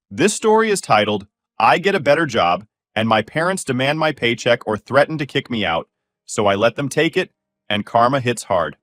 This story is titled, I Get a Better Job, and My Parents Demand My Paycheck or Threaten to Kick Me Out, so I let them take it, and karma hits hard.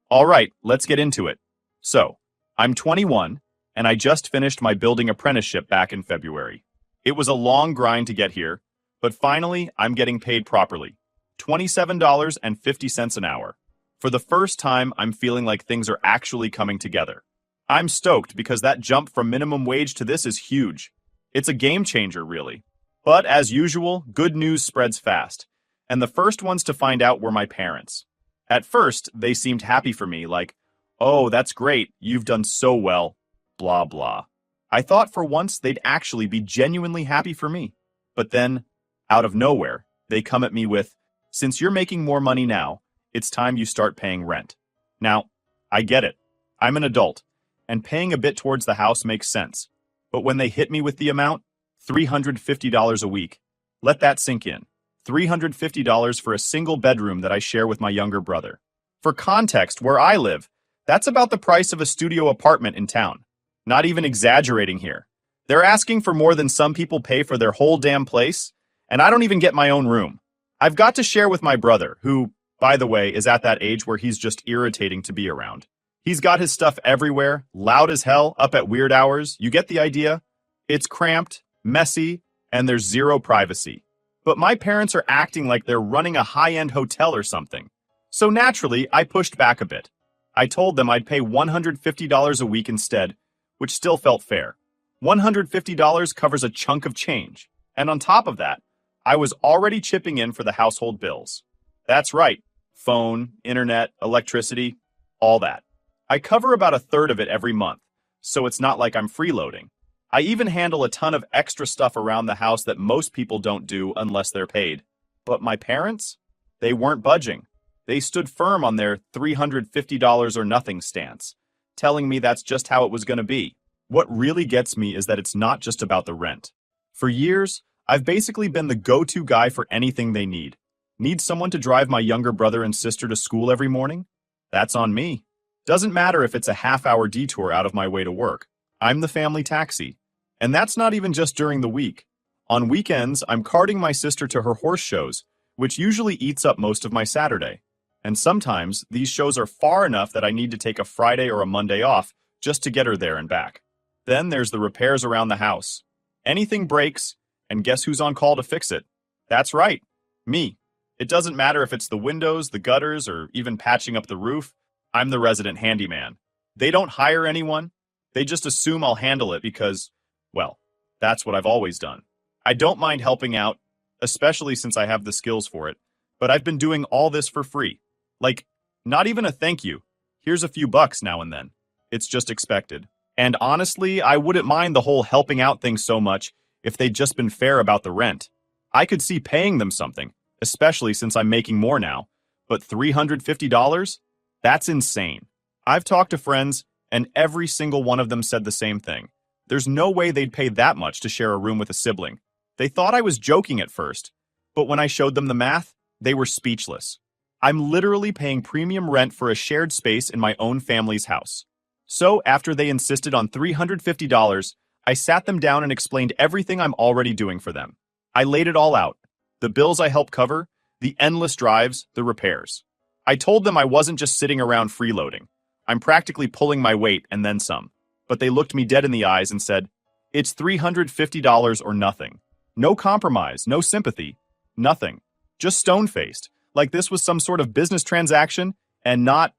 All right, let's get into it. So, I'm 21, and I just finished my building apprenticeship back in February. It was a long grind to get here, but finally, I'm getting paid properly. $27.50 an hour. For the first time, I'm feeling like things are actually coming together. I'm stoked because that jump from minimum wage to this is huge. It's a game changer, really. But as usual, good news spreads fast. And the first ones to find out were my parents. At first, they seemed happy for me, like, oh, that's great, you've done so well, blah blah. I thought for once they'd actually be genuinely happy for me. But then, out of nowhere, they come at me with, since you're making more money now, it's time you start paying rent. Now, I get it. I'm an adult, and paying a bit towards the house makes sense. But when they hit me with the amount, $350 a week, let that sink in. $350 for a single bedroom that I share with my younger brother. For context, where I live, that's about the price of a studio apartment in town. Not even exaggerating here. They're asking for more than some people pay for their whole damn place, and I don't even get my own room. I've got to share with my brother, who, by the way, is at that age where he's just irritating to be around. He's got his stuff everywhere, loud as hell, up at weird hours. You get the idea? It's cramped, messy, and there's zero privacy. But my parents are acting like they're running a high-end hotel or something. So naturally, I pushed back a bit. I told them I'd pay $150 a week instead, which still felt fair. $150 covers a chunk of change. And on top of that, I was already chipping in for the household bills. That's right. Phone, internet, electricity, all that. I cover about a third of it every month, so it's not like I'm freeloading. I even handle a ton of extra stuff around the house that most people don't do unless they're paid. But my parents? They weren't budging. They stood firm on their $350 or nothing stance, telling me that's just how it was going to be. What really gets me is that it's not just about the rent. For years, I've basically been the go-to guy for anything they need. Need someone to drive my younger brother and sister to school every morning? That's on me. Doesn't matter if it's a half-hour detour out of my way to work. I'm the family taxi. And that's not even just during the week. On weekends, I'm carting my sister to her horse shows, which usually eats up most of my Saturday. And sometimes, these shows are far enough that I need to take a Friday or a Monday off just to get her there and back. Then there's the repairs around the house. Anything breaks, and guess who's on call to fix it? That's right, me. It doesn't matter if it's the windows, the gutters, or even patching up the roof. I'm the resident handyman. They don't hire anyone. They just assume I'll handle it because, well, that's what I've always done. I don't mind helping out, especially since I have the skills for it, but I've been doing all this for free. Like, not even a thank you. Here's a few bucks now and then. It's just expected. And honestly, I wouldn't mind the whole helping out thing so much if they'd just been fair about the rent. I could see paying them something, especially since I'm making more now. But $350? That's insane. I've talked to friends, and every single one of them said the same thing. There's no way they'd pay that much to share a room with a sibling. They thought I was joking at first, but when I showed them the math, they were speechless. I'm literally paying premium rent for a shared space in my own family's house. So after they insisted on $350, I sat them down and explained everything I'm already doing for them. I laid it all out. The bills I help cover, the endless drives, the repairs. I told them I wasn't just sitting around freeloading. I'm practically pulling my weight and then some. But they looked me dead in the eyes and said, it's $350 or nothing. No compromise, no sympathy, nothing. Just stone-faced, like this was some sort of business transaction and not,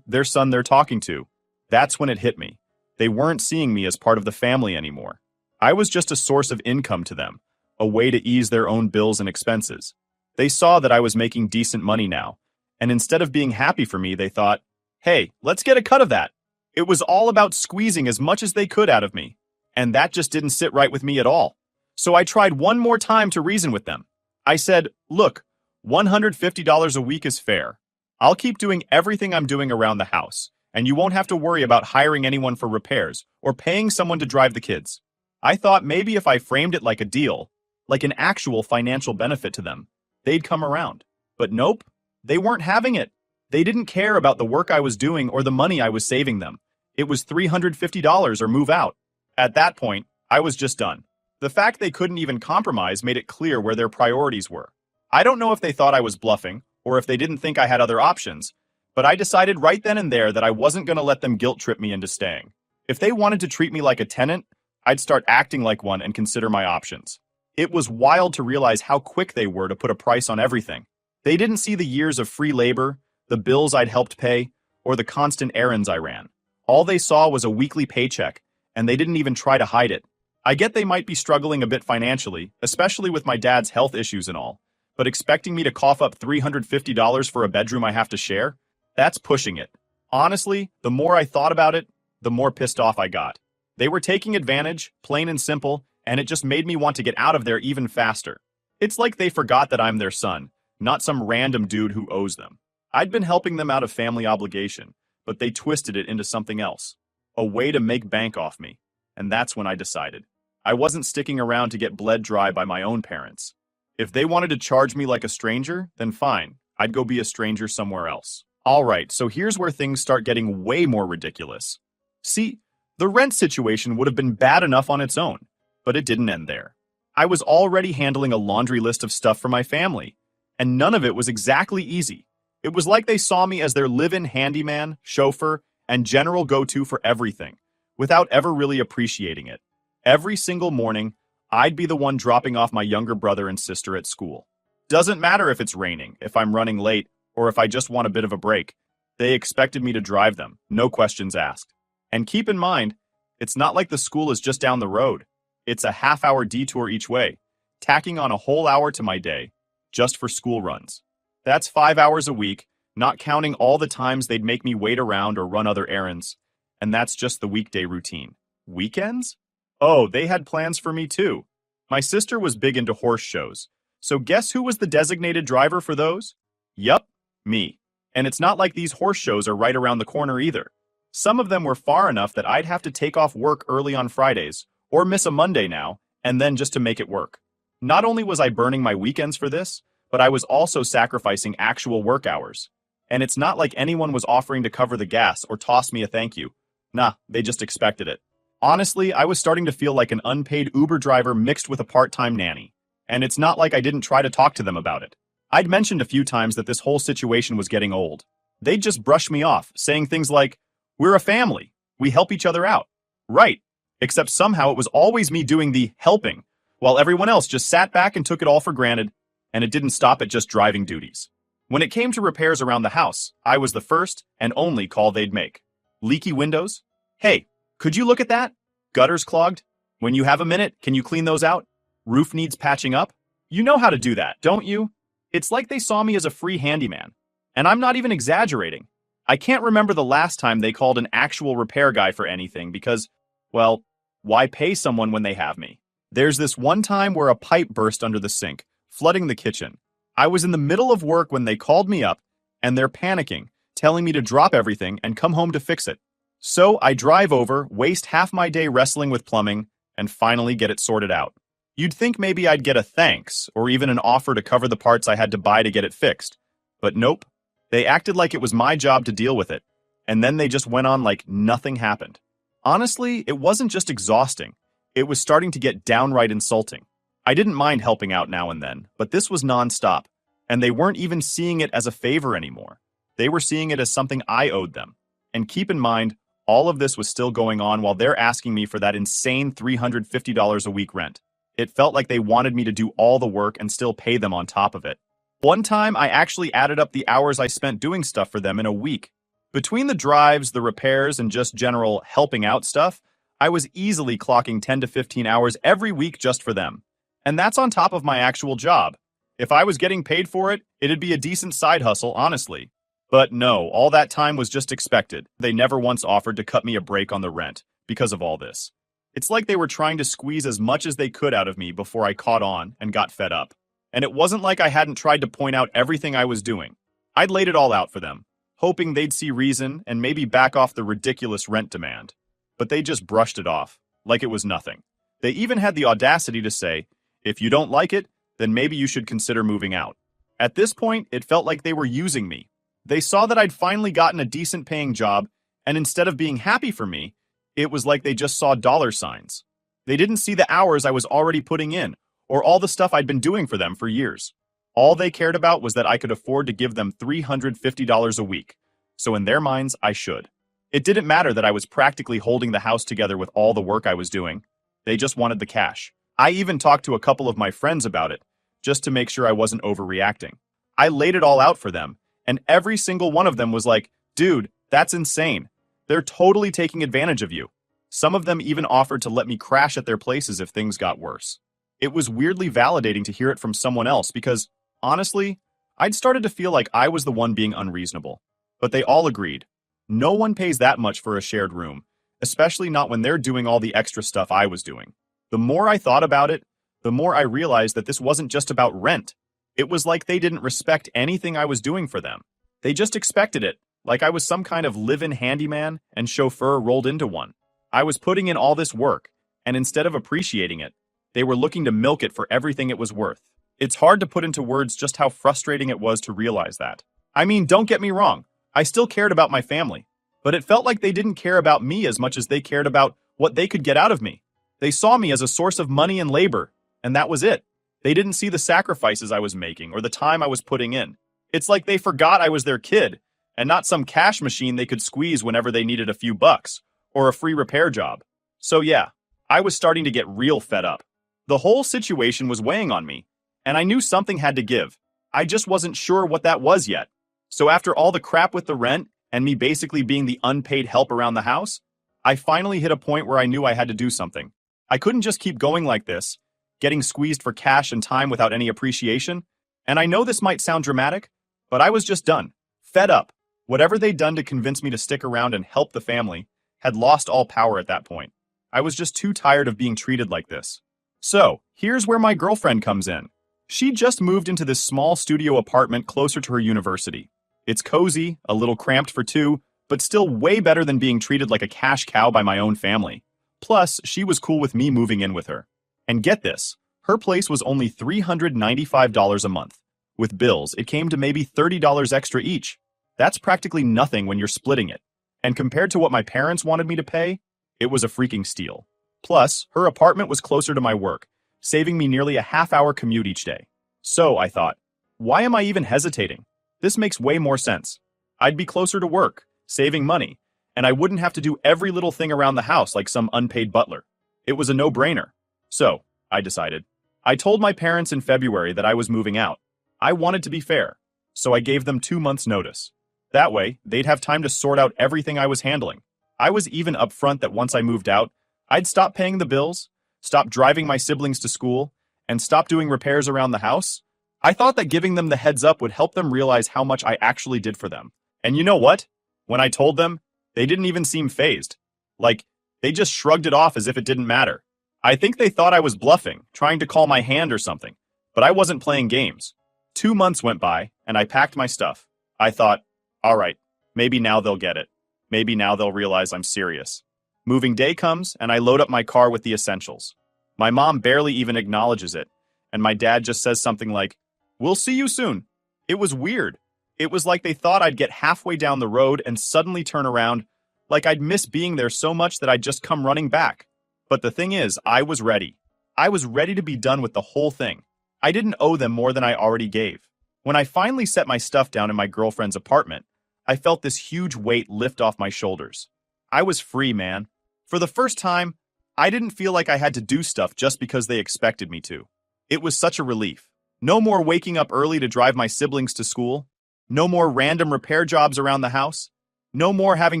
their son they're talking to. That's when it hit me. They weren't seeing me as part of the family anymore. I was just a source of income to them, a way to ease their own bills and expenses. They saw that I was making decent money now, and instead of being happy for me, they thought, hey, let's get a cut of that. It was all about squeezing as much as they could out of me, and that just didn't sit right with me at all. So I tried one more time to reason with them. I said, look, $150 a week is fair. I'll keep doing everything I'm doing around the house, and you won't have to worry about hiring anyone for repairs or paying someone to drive the kids. I thought maybe if I framed it like a deal, like an actual financial benefit to them, they'd come around. But nope, they weren't having it. They didn't care about the work I was doing or the money I was saving them. It was $350 or move out. At that point, I was just done. The fact they couldn't even compromise made it clear where their priorities were. I don't know if they thought I was bluffing, or if they didn't think I had other options, but I decided right then and there that I wasn't going to let them guilt trip me into staying. If they wanted to treat me like a tenant, I'd start acting like one and consider my options. It was wild to realize how quick they were to put a price on everything. They didn't see the years of free labor, the bills I'd helped pay, or the constant errands I ran. All they saw was a weekly paycheck, and they didn't even try to hide it. I get they might be struggling a bit financially, especially with my dad's health issues and all, but expecting me to cough up $350 for a bedroom I have to share? That's pushing it. Honestly, the more I thought about it, the more pissed off I got. They were taking advantage, plain and simple, and it just made me want to get out of there even faster. It's like they forgot that I'm their son, not some random dude who owes them. I'd been helping them out of family obligation, but they twisted it into something else. A way to make bank off me. And that's when I decided. I wasn't sticking around to get bled dry by my own parents. If they wanted to charge me like a stranger, then fine. I'd go be a stranger somewhere else. Alright, so here's where things start getting way more ridiculous. See, the rent situation would have been bad enough on its own, but it didn't end there. I was already handling a laundry list of stuff for my family, and none of it was exactly easy. It was like they saw me as their live-in handyman, chauffeur, and general go-to for everything, without ever really appreciating it. Every single morning, I'd be the one dropping off my younger brother and sister at school. Doesn't matter if it's raining, if I'm running late, or if I just want a bit of a break. They expected me to drive them, no questions asked. And keep in mind, it's not like the school is just down the road. It's a half-hour detour each way, tacking on a whole hour to my day, just for school runs. That's 5 hours a week, not counting all the times they'd make me wait around or run other errands. And that's just the weekday routine. Weekends? Oh, they had plans for me too. My sister was big into horse shows, so guess who was the designated driver for those? Yup, me. And it's not like these horse shows are right around the corner either. Some of them were far enough that I'd have to take off work early on Fridays, or miss a Monday now, and then just to make it work. Not only was I burning my weekends for this, but I was also sacrificing actual work hours. And it's not like anyone was offering to cover the gas or toss me a thank you. Nah, they just expected it. Honestly, I was starting to feel like an unpaid Uber driver mixed with a part-time nanny. And it's not like I didn't try to talk to them about it. I'd mentioned a few times that this whole situation was getting old. They'd just brush me off, saying things like, "We're a family. We help each other out." Right. Except somehow it was always me doing the helping, while everyone else just sat back and took it all for granted, and it didn't stop at just driving duties. When it came to repairs around the house, I was the first and only call they'd make. Leaky windows? Hey, could you look at that? Gutters clogged? When you have a minute, can you clean those out? Roof needs patching up? You know how to do that, don't you? It's like they saw me as a free handyman. And I'm not even exaggerating. I can't remember the last time they called an actual repair guy for anything because, well, why pay someone when they have me? There's this one time where a pipe burst under the sink, flooding the kitchen. I was in the middle of work when they called me up, and they're panicking, telling me to drop everything and come home to fix it. So I drive over, waste half my day wrestling with plumbing, and finally get it sorted out. You'd think maybe I'd get a thanks, or even an offer to cover the parts I had to buy to get it fixed. But nope. They acted like it was my job to deal with it, and then they just went on like nothing happened. Honestly, it wasn't just exhausting. It was starting to get downright insulting. I didn't mind helping out now and then, but this was nonstop, and they weren't even seeing it as a favor anymore. They were seeing it as something I owed them. And keep in mind, all of this was still going on while they're asking me for that insane $350 a week rent. It felt like they wanted me to do all the work and still pay them on top of it. One time, I actually added up the hours I spent doing stuff for them in a week. Between the drives, the repairs, and just general helping out stuff, I was easily clocking 10 to 15 hours every week just for them. And that's on top of my actual job. If I was getting paid for it, it'd be a decent side hustle, honestly. But no, all that time was just expected. They never once offered to cut me a break on the rent because of all this. It's like they were trying to squeeze as much as they could out of me before I caught on and got fed up. And it wasn't like I hadn't tried to point out everything I was doing. I'd laid it all out for them, hoping they'd see reason and maybe back off the ridiculous rent demand. But they just brushed it off, like it was nothing. They even had the audacity to say, "If you don't like it, then maybe you should consider moving out." At this point, it felt like they were using me. They saw that I'd finally gotten a decent paying job, and instead of being happy for me, it was like they just saw dollar signs. They didn't see the hours I was already putting in, or all the stuff I'd been doing for them for years. All they cared about was that I could afford to give them $350 a week, so in their minds, I should. It didn't matter that I was practically holding the house together with all the work I was doing. They just wanted the cash. I even talked to a couple of my friends about it, just to make sure I wasn't overreacting. I laid it all out for them, and every single one of them was like, "Dude, that's insane. They're totally taking advantage of you." Some of them even offered to let me crash at their places if things got worse. It was weirdly validating to hear it from someone else because, honestly, I'd started to feel like I was the one being unreasonable. But they all agreed. No one pays that much for a shared room, especially not when they're doing all the extra stuff I was doing. The more I thought about it, the more I realized that this wasn't just about rent. It was like they didn't respect anything I was doing for them. They just expected it, like I was some kind of live-in handyman and chauffeur rolled into one. I was putting in all this work, and instead of appreciating it, they were looking to milk it for everything it was worth. It's hard to put into words just how frustrating it was to realize that. I mean, don't get me wrong, I still cared about my family, but it felt like they didn't care about me as much as they cared about what they could get out of me. They saw me as a source of money and labor, and that was it. They didn't see the sacrifices I was making or the time I was putting in. It's like they forgot I was their kid, and not some cash machine they could squeeze whenever they needed a few bucks, or a free repair job. So yeah, I was starting to get real fed up. The whole situation was weighing on me, and I knew something had to give. I just wasn't sure what that was yet. So after all the crap with the rent, and me basically being the unpaid help around the house, I finally hit a point where I knew I had to do something. I couldn't just keep going like this, getting squeezed for cash and time without any appreciation. And I know this might sound dramatic, but I was just done. Fed up. Whatever they'd done to convince me to stick around and help the family had lost all power at that point. I was just too tired of being treated like this. So, here's where my girlfriend comes in. She just moved into this small studio apartment closer to her university. It's cozy, a little cramped for two, but still way better than being treated like a cash cow by my own family. Plus, she was cool with me moving in with her. And get this, her place was only $395 a month. With bills, it came to maybe $30 extra each. That's practically nothing when you're splitting it. And compared to what my parents wanted me to pay, it was a freaking steal. Plus, her apartment was closer to my work, saving me nearly a half-hour commute each day. So, I thought, why am I even hesitating? This makes way more sense. I'd be closer to work, saving money, and I wouldn't have to do every little thing around the house like some unpaid butler. It was a no-brainer. So, I decided. I told my parents in February that I was moving out. I wanted to be fair, so I gave them 2 months' notice. That way, they'd have time to sort out everything I was handling. I was even upfront that once I moved out, I'd stop paying the bills, stop driving my siblings to school, and stop doing repairs around the house. I thought that giving them the heads up would help them realize how much I actually did for them. And you know what? When I told them, they didn't even seem fazed. Like, they just shrugged it off as if it didn't matter. I think they thought I was bluffing, trying to call my hand or something, but I wasn't playing games. 2 months went by, and I packed my stuff. I thought, all right, maybe now they'll get it. Maybe now they'll realize I'm serious. Moving day comes, and I load up my car with the essentials. My mom barely even acknowledges it, and my dad just says something like, "We'll see you soon." It was weird. It was like they thought I'd get halfway down the road and suddenly turn around, like I'd miss being there so much that I'd just come running back. But the thing is, I was ready. I was ready to be done with the whole thing. I didn't owe them more than I already gave. When I finally set my stuff down in my girlfriend's apartment, I felt this huge weight lift off my shoulders. I was free, man. For the first time, I didn't feel like I had to do stuff just because they expected me to. It was such a relief. No more waking up early to drive my siblings to school. No more random repair jobs around the house. No more having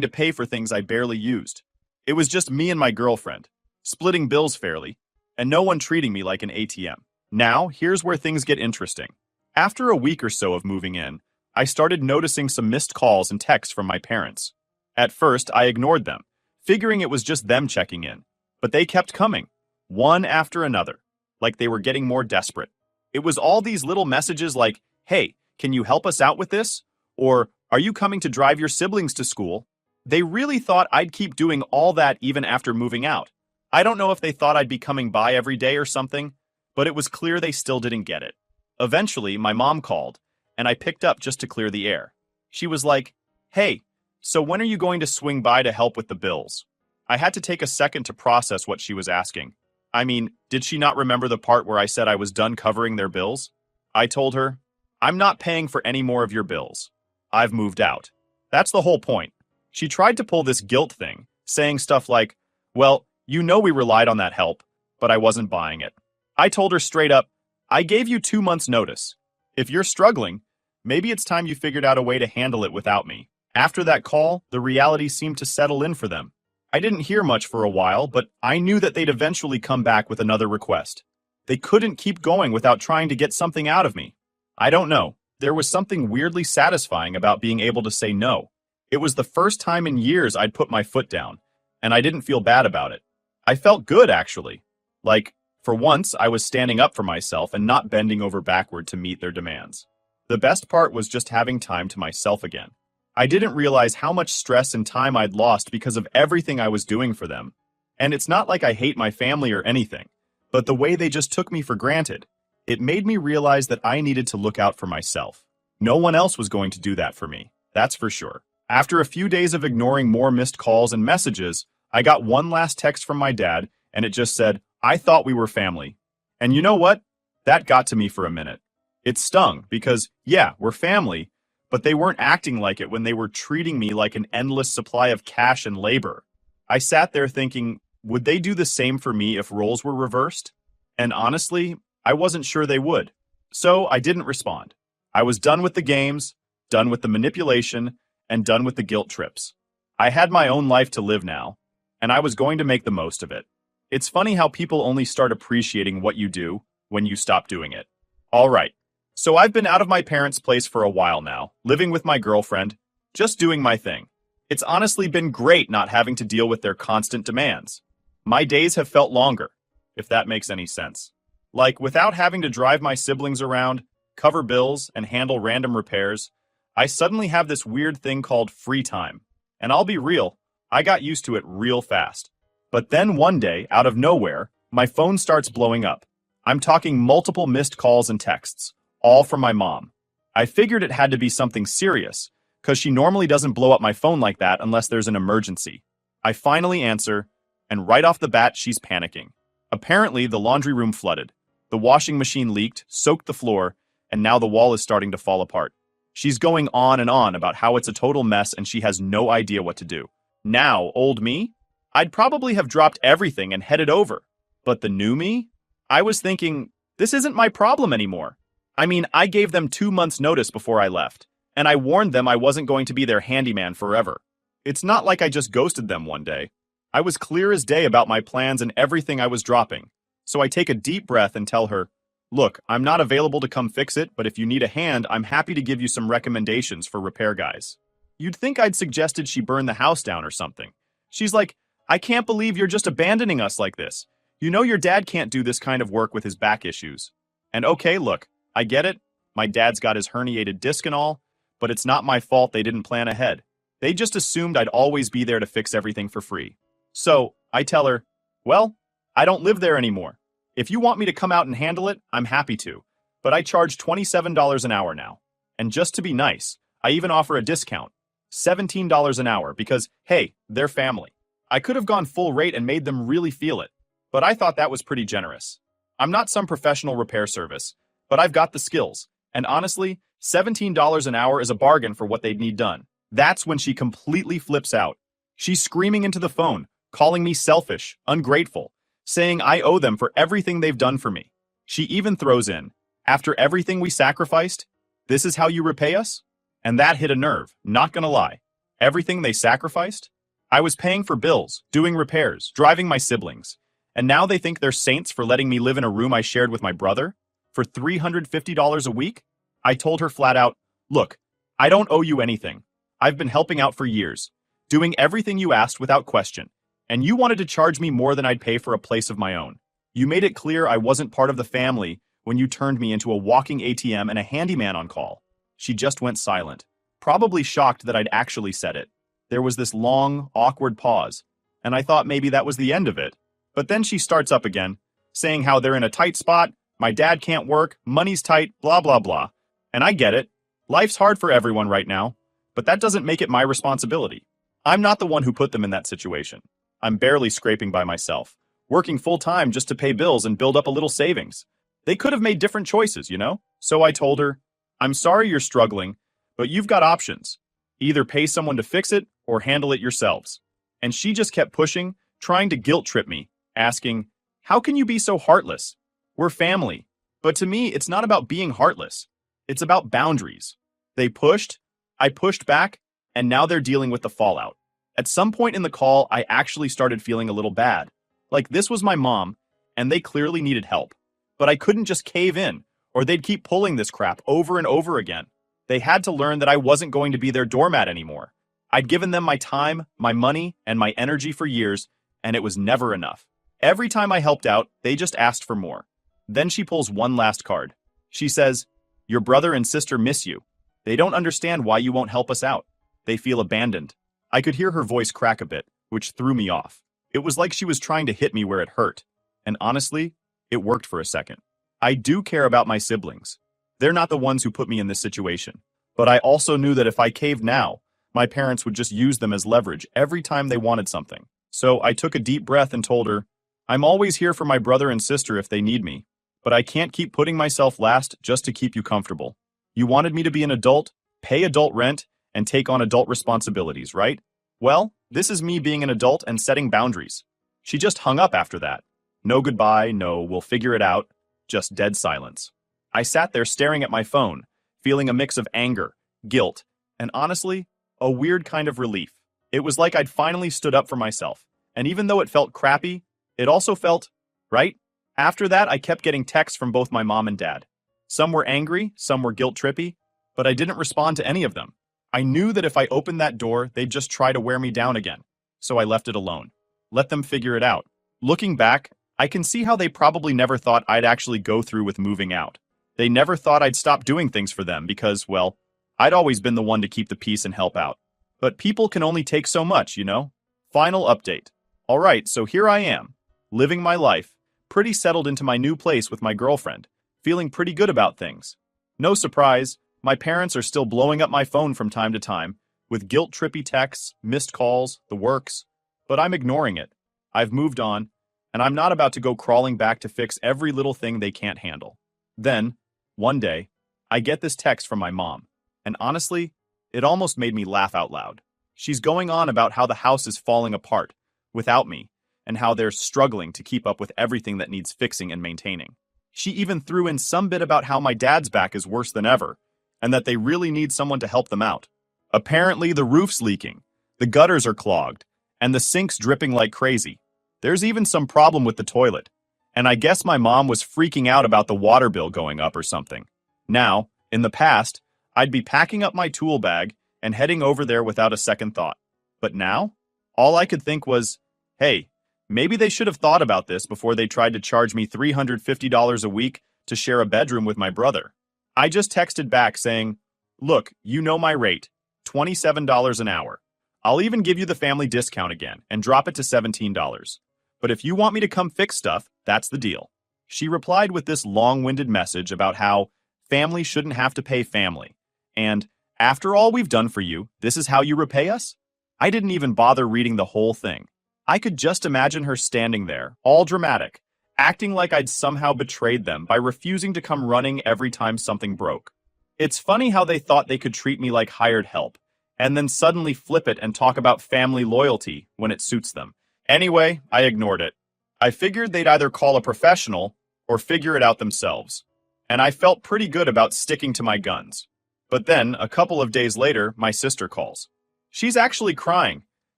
to pay for things I barely used. It was just me and my girlfriend, splitting bills fairly, and no one treating me like an ATM. Now, here's where things get interesting. After a week or so of moving in, I started noticing some missed calls and texts from my parents. At first, I ignored them, figuring it was just them checking in. But they kept coming, one after another, like they were getting more desperate. It was all these little messages like, "Hey, can you help us out with this?" Or, "Are you coming to drive your siblings to school?" They really thought I'd keep doing all that even after moving out. I don't know if they thought I'd be coming by every day or something, but it was clear they still didn't get it. Eventually, my mom called, and I picked up just to clear the air. She was like, "Hey, so when are you going to swing by to help with the bills?" I had to take a second to process what she was asking. I mean, did she not remember the part where I said I was done covering their bills? I told her, I'm not paying for any more of your bills. I've moved out. That's the whole point. She tried to pull this guilt thing, saying stuff like, well, you know we relied on that help, but I wasn't buying it. I told her straight up, I gave you 2 months' notice. If you're struggling, maybe it's time you figured out a way to handle it without me. After that call, the reality seemed to settle in for them. I didn't hear much for a while, but I knew that they'd eventually come back with another request. They couldn't keep going without trying to get something out of me. I don't know. There was something weirdly satisfying about being able to say no. It was the first time in years I'd put my foot down, and I didn't feel bad about it. I felt good, actually. Like, for once, I was standing up for myself and not bending over backward to meet their demands. The best part was just having time to myself again. I didn't realize how much stress and time I'd lost because of everything I was doing for them. And it's not like I hate my family or anything, but the way they just took me for granted. It made me realize that I needed to look out for myself. No one else was going to do that for me, that's for sure. After a few days of ignoring more missed calls and messages, I got one last text from my dad, and it just said, I thought we were family. And you know what? That got to me for a minute. It stung because, yeah, we're family, but they weren't acting like it when they were treating me like an endless supply of cash and labor. I sat there thinking, would they do the same for me if roles were reversed? And honestly, I wasn't sure they would. So I didn't respond. I was done with the games, done with the manipulation, and done with the guilt trips. I had my own life to live now, and I was going to make the most of it. It's funny how people only start appreciating what you do when you stop doing it. All right, so I've been out of my parents' place for a while now, living with my girlfriend, just doing my thing. It's honestly been great not having to deal with their constant demands. My days have felt longer, if that makes any sense. Like, without having to drive my siblings around, cover bills, and handle random repairs, I suddenly have this weird thing called free time. And I'll be real, I got used to it real fast. But then one day, out of nowhere, my phone starts blowing up. I'm talking multiple missed calls and texts, all from my mom. I figured it had to be something serious, because she normally doesn't blow up my phone like that unless there's an emergency. I finally answer, and right off the bat, she's panicking. Apparently, the laundry room flooded. The washing machine leaked, soaked the floor, and now the wall is starting to fall apart. She's going on and on about how it's a total mess and she has no idea what to do. Now, old me? I'd probably have dropped everything and headed over. But the new me? I was thinking, this isn't my problem anymore. I mean, I gave them 2 months' notice before I left, and I warned them I wasn't going to be their handyman forever. It's not like I just ghosted them one day. I was clear as day about my plans and everything I was dropping. So I take a deep breath and tell her, look, I'm not available to come fix it, but if you need a hand, I'm happy to give you some recommendations for repair guys. You'd think I'd suggested she burn the house down or something. She's like, I can't believe you're just abandoning us like this. You know your dad can't do this kind of work with his back issues. And okay, look, I get it. My dad's got his herniated disc and all, but it's not my fault they didn't plan ahead. They just assumed I'd always be there to fix everything for free. So I tell her, well, I don't live there anymore. If you want me to come out and handle it, I'm happy to. But I charge $27 an hour now. And just to be nice, I even offer a discount. $17 an hour because, hey, they're family. I could have gone full rate and made them really feel it. But I thought that was pretty generous. I'm not some professional repair service, but I've got the skills. And honestly, $17 an hour is a bargain for what they'd need done. That's when she completely flips out. She's screaming into the phone, calling me selfish, ungrateful, saying I owe them for everything they've done for me. She even throws in, after everything we sacrificed, this is how you repay us? And that hit a nerve, not gonna lie. Everything they sacrificed? I was paying for bills, doing repairs, driving my siblings. And now they think they're saints for letting me live in a room I shared with my brother? For $350 a week? I told her flat out, look, I don't owe you anything. I've been helping out for years, doing everything you asked without question. And you wanted to charge me more than I'd pay for a place of my own. You made it clear I wasn't part of the family when you turned me into a walking ATM and a handyman on call. She just went silent, probably shocked that I'd actually said it. There was this long, awkward pause, and I thought maybe that was the end of it. But then she starts up again, saying how they're in a tight spot, my dad can't work, money's tight, blah, blah, blah. And I get it. Life's hard for everyone right now, but that doesn't make it my responsibility. I'm not the one who put them in that situation. I'm barely scraping by myself. working full-time just to pay bills and build up a little savings. They could have made different choices, you know? So I told her, I'm sorry you're struggling, but you've got options. Either pay someone to fix it or handle it yourselves. And she just kept pushing, trying to guilt trip me, asking, how can you be so heartless? We're family. But to me, it's not about being heartless. It's about boundaries. They pushed, I pushed back, and now they're dealing with the fallout. At some point in the call, I actually started feeling a little bad. Like this was my mom, and they clearly needed help. But I couldn't just cave in, or they'd keep pulling this crap over and over again. They had to learn that I wasn't going to be their doormat anymore. I'd given them my time, my money, and my energy for years, and it was never enough. Every time I helped out, they just asked for more. Then she pulls one last card. She says, your brother and sister miss you. They don't understand why you won't help us out. They feel abandoned. I could hear her voice crack a bit, which threw me off. It was like she was trying to hit me where it hurt. And honestly, it worked for a second. I do care about my siblings. They're not the ones who put me in this situation. But I also knew that if I caved now, my parents would just use them as leverage every time they wanted something. So I took a deep breath and told her, I'm always here for my brother and sister if they need me, but I can't keep putting myself last just to keep you comfortable. You wanted me to be an adult, pay adult rent, and take on adult responsibilities, right? Well, this is me being an adult and setting boundaries. She just hung up after that. No goodbye, no we'll figure it out, just dead silence. I sat there staring at my phone, feeling a mix of anger, guilt, and honestly, a weird kind of relief. It was like I'd finally stood up for myself, and even though it felt crappy, it also felt right. After that, I kept getting texts from both my mom and dad. Some were angry, some were guilt-trippy, but I didn't respond to any of them. I knew that if I opened that door, they'd just try to wear me down again, so I left it alone. Let them figure it out. Looking back, I can see how they probably never thought I'd actually go through with moving out. They never thought I'd stop doing things for them because, well, I'd always been the one to keep the peace and help out. But people can only take so much, you know? Final update. All right, so here I am, living my life, pretty settled into my new place with my girlfriend, feeling pretty good about things. No surprise, my parents are still blowing up my phone from time to time, with guilt-trippy texts, missed calls, the works. But I'm ignoring it. I've moved on, and I'm not about to go crawling back to fix every little thing they can't handle. Then, one day, I get this text from my mom, and honestly, it almost made me laugh out loud. She's going on about how the house is falling apart, without me, and how they're struggling to keep up with everything that needs fixing and maintaining. She even threw in some bit about how my dad's back is worse than ever, and that they really need someone to help them out. Apparently, the roof's leaking, the gutters are clogged, and the sink's dripping like crazy. There's even some problem with the toilet, and I guess my mom was freaking out about the water bill going up or something. Now, in the past, I'd be packing up my tool bag and heading over there without a second thought. But now, all I could think was, hey, maybe they should have thought about this before they tried to charge me $350 a week to share a bedroom with my brother. I just texted back saying, look, you know my rate, $27 an hour. I'll even give you the family discount again and drop it to $17. But if you want me to come fix stuff, that's the deal. She replied with this long-winded message about how family shouldn't have to pay family. And, after all we've done for you, this is how you repay us? I didn't even bother reading the whole thing. I could just imagine her standing there, all dramatic, acting like I'd somehow betrayed them by refusing to come running every time something broke. It's funny how they thought they could treat me like hired help, and then suddenly flip it and talk about family loyalty when it suits them. Anyway, I ignored it. I figured they'd either call a professional or figure it out themselves. And I felt pretty good about sticking to my guns. But then, a couple of days later, my sister calls. She's actually crying,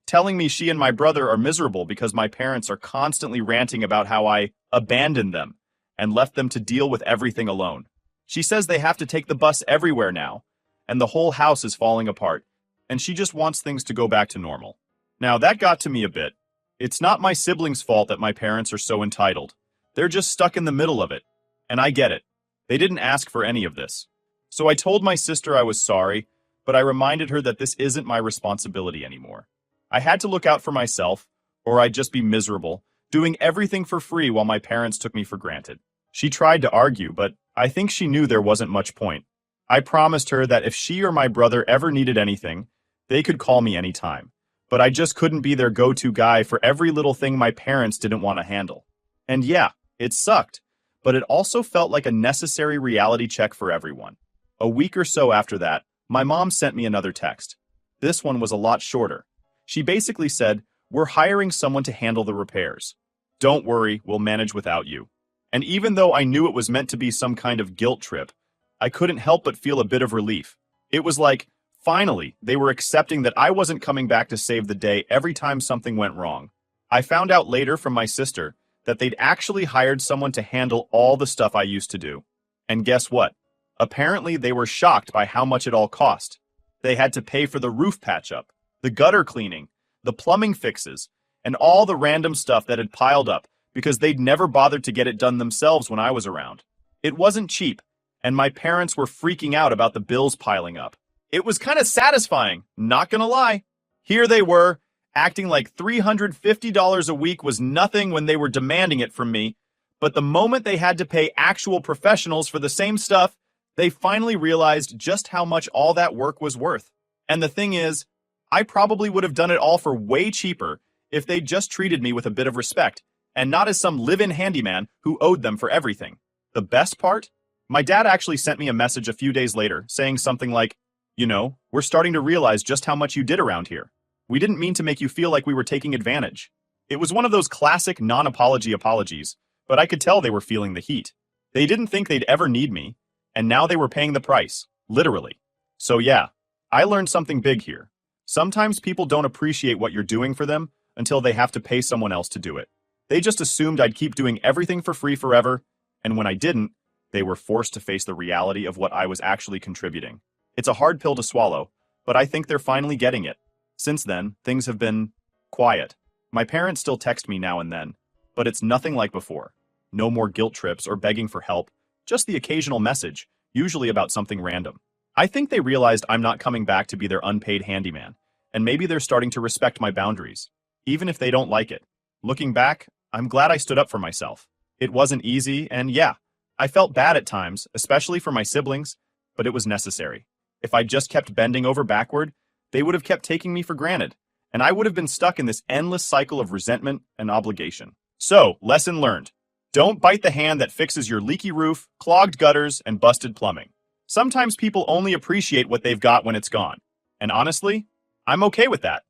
telling me she and my brother are miserable because my parents are constantly ranting about how I abandoned them and left them to deal with everything alone. She says they have to take the bus everywhere now, and the whole house is falling apart, and she just wants things to go back to normal. Now, that got to me a bit. It's not my siblings' fault that my parents are so entitled. They're just stuck in the middle of it, and I get it. They didn't ask for any of this. So I told my sister I was sorry, but I reminded her that this isn't my responsibility anymore. I had to look out for myself, or I'd just be miserable, doing everything for free while my parents took me for granted. She tried to argue, but I think she knew there wasn't much point. I promised her that if she or my brother ever needed anything, they could call me anytime. but I just couldn't be their go-to guy for every little thing my parents didn't want to handle. And yeah, it sucked, but it also felt like a necessary reality check for everyone. A week or so after that, my mom sent me another text. This one was a lot shorter. She basically said, "We're hiring someone to handle the repairs. Don't worry, we'll manage without you." And even though I knew it was meant to be some kind of guilt trip, I couldn't help but feel a bit of relief. It was like, finally, they were accepting that I wasn't coming back to save the day every time something went wrong. I found out later from my sister that they'd actually hired someone to handle all the stuff I used to do. And guess what? Apparently they were shocked by how much it all cost. They had to pay for the roof patch-up, the gutter cleaning, the plumbing fixes, and all the random stuff that had piled up because they'd never bothered to get it done themselves when I was around. It wasn't cheap, and my parents were freaking out about the bills piling up. It was kind of satisfying, not gonna lie. Here they were, acting like $350 a week was nothing when they were demanding it from me, but the moment they had to pay actual professionals for the same stuff, they finally realized just how much all that work was worth. And the thing is, I probably would have done it all for way cheaper if they'd just treated me with a bit of respect, and not as some live-in handyman who owed them for everything. The best part? My dad actually sent me a message a few days later saying something like, "You know, we're starting to realize just how much you did around here. We didn't mean to make you feel like we were taking advantage." It was one of those classic non-apology apologies, but I could tell they were feeling the heat. They didn't think they'd ever need me, and now they were paying the price, literally. So yeah, I learned something big here. Sometimes people don't appreciate what you're doing for them until they have to pay someone else to do it. They just assumed I'd keep doing everything for free forever, and when I didn't, they were forced to face the reality of what I was actually contributing. It's a hard pill to swallow, but I think they're finally getting it. Since then, things have been quiet. My parents still text me now and then, but it's nothing like before. No more guilt trips or begging for help, just the occasional message, usually about something random. I think they realized I'm not coming back to be their unpaid handyman, and maybe they're starting to respect my boundaries, even if they don't like it. Looking back, I'm glad I stood up for myself. It wasn't easy, and yeah, I felt bad at times, especially for my siblings, but it was necessary. If I just kept bending over backward, they would have kept taking me for granted, and I would have been stuck in this endless cycle of resentment and obligation. So, lesson learned. Don't bite the hand that fixes your leaky roof, clogged gutters, and busted plumbing. Sometimes people only appreciate what they've got when it's gone. And honestly, I'm okay with that.